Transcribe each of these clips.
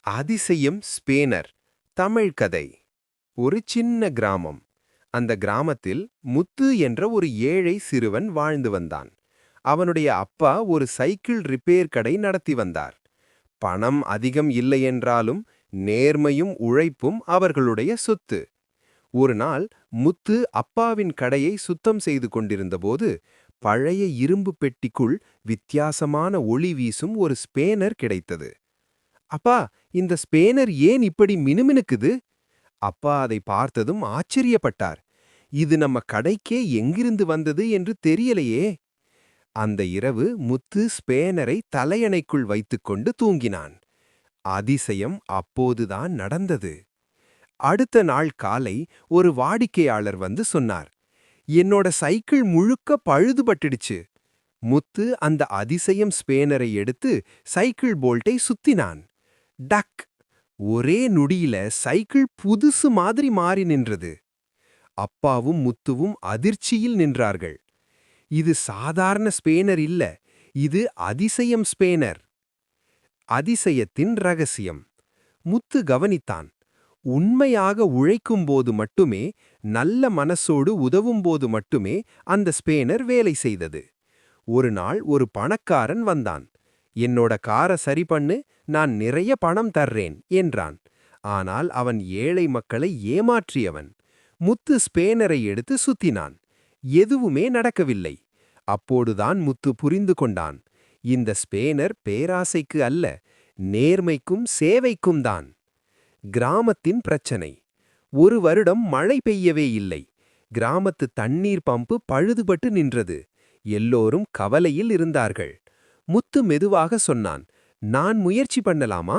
அதிசயம் ஸ்பேனர் தமிழ் கதை. ஒரு சின்ன கிராமம். அந்த கிராமத்தில் முத்து என்ற ஒரு ஏழை சிறுவன் வாழ்ந்து வந்தான். அவனுடைய அப்பா ஒரு சைக்கிள் ரிப்பேர் கடை நடத்தி வந்தார். பணம் அதிகம் இல்லையென்றாலும் நேர்மையும் உழைப்பும் அவர்களுடைய சொத்து. ஒரு நாள் முத்து அப்பாவின் கடையை சுத்தம் செய்து கொண்டிருந்தபோது பழைய இரும்பு பெட்டிக்குள் வித்தியாசமான ஒளி வீசும் ஒரு ஸ்பேனர் கிடைத்தது. அப்பா, இந்த ஸ்பேனர் ஏன் இப்படி மினுமினுக்குது? அப்பா அதை பார்த்ததும் ஆச்சரியப்பட்டார். இது நம்ம கடைக்கே எங்கிருந்து வந்தது என்று தெரியலையே. அந்த இரவு முத்து ஸ்பேனரை தலையணைக்குள் வைத்துக்கொண்டு தூங்கினான். அதிசயம் அப்போதுதான் நடந்தது. அடுத்த நாள் காலை ஒரு வாடிக்கையாளர் வந்து சொன்னார், என்னோட சைக்கிள் முழுக்க பழுதுபட்டுடுச்சு. முத்து அந்த அதிசயம் ஸ்பேனரை எடுத்து சைக்கிள் போல்ட்டை சுத்தினான். டக்! ஒரே நொடியில சைக்கிள் புதுசு மாதிரி மாறி நின்றது. அப்பாவும் முத்துவும் அதிர்ச்சியில் நின்றார்கள். இது சாதாரண ஸ்பேனர் இல்ல, இது அதிசயம் ஸ்பேனர். அதிசயத்தின் ரகசியம். முத்து கவனித்தான். உண்மையாக உழைக்கும்போது மட்டுமே, நல்ல மனசோடு உதவும்போது மட்டுமே அந்த ஸ்பேனர் வேலை செய்தது. ஒரு நாள் ஒரு பணக்காரன் வந்தான். என்னோட காரை சரி பண்ணு, நான் நிறைய பணம் தர்றேன் என்றான். ஆனால் அவன் ஏழை மக்களை ஏமாற்றியவன். முத்து ஸ்பேனரை எடுத்து சுத்தினான். எதுவுமே நடக்கவில்லை. அப்போதுதான் முத்து புரிந்து கொண்டான். இந்த ஸ்பேனர் பேராசைக்கு அல்ல, நேர்மைக்கும் சேவைக்கும் தான். கிராமத்தின் பிரச்சனை. ஒரு வருடம் மழை பெய்யவே இல்லை. கிராமத்து தண்ணீர் பம்பு பழுதுபட்டு நின்றது. எல்லோரும் கவலையில் இருந்தார்கள். முத்து மெதுவாக சொன்னான், நான் முயற்சி பண்ணலாமா?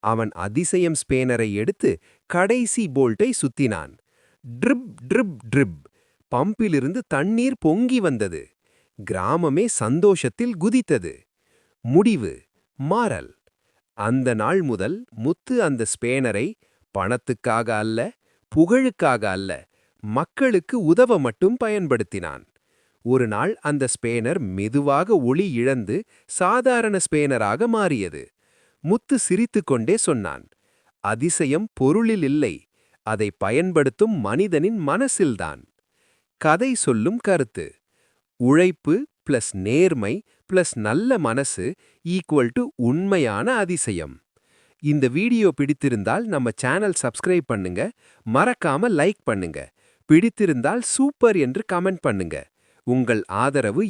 அவன் அதிசயம் ஸ்பேனரை எடுத்து கடைசி போல்ட்டை சுத்தினான். Drip drip drip. பம்பிலிருந்து தண்ணீர் பொங்கி வந்தது. கிராமமே சந்தோஷத்தில் குதித்தது. முடிவு. மாறல். அந்த நாள் முதல் முத்து அந்த ஸ்பேனரை பணத்துக்காக அல்ல, புகழுக்காக அல்ல, மக்களுக்கு உதவ மட்டும் பயன்படுத்தினான். ஒரு நாள் அந்த ஸ்பேனர் மெதுவாக ஒளி இழந்து சாதாரண ஸ்பேனராக மாறியது. முத்து சிரித்துக்கொண்டே சொன்னான், அதிசயம் பொருளில் இல்லை, அதை பயன்படுத்தும் மனிதனின் மனசில்தான். கதை சொல்லும் கருத்து. உழைப்பு பிளஸ் நேர்மை பிளஸ் நல்ல மனசு ஈக்குவல் டு உண்மையான அதிசயம். இந்த வீடியோ பிடித்திருந்தால் நம்ம சேனல் சப்ஸ்கிரைப் பண்ணுங்க, மறக்காம லைக் பண்ணுங்க. பிடித்திருந்தால் சூப்பர் என்று கமெண்ட் பண்ணுங்க. உங்கள் ஆதரவு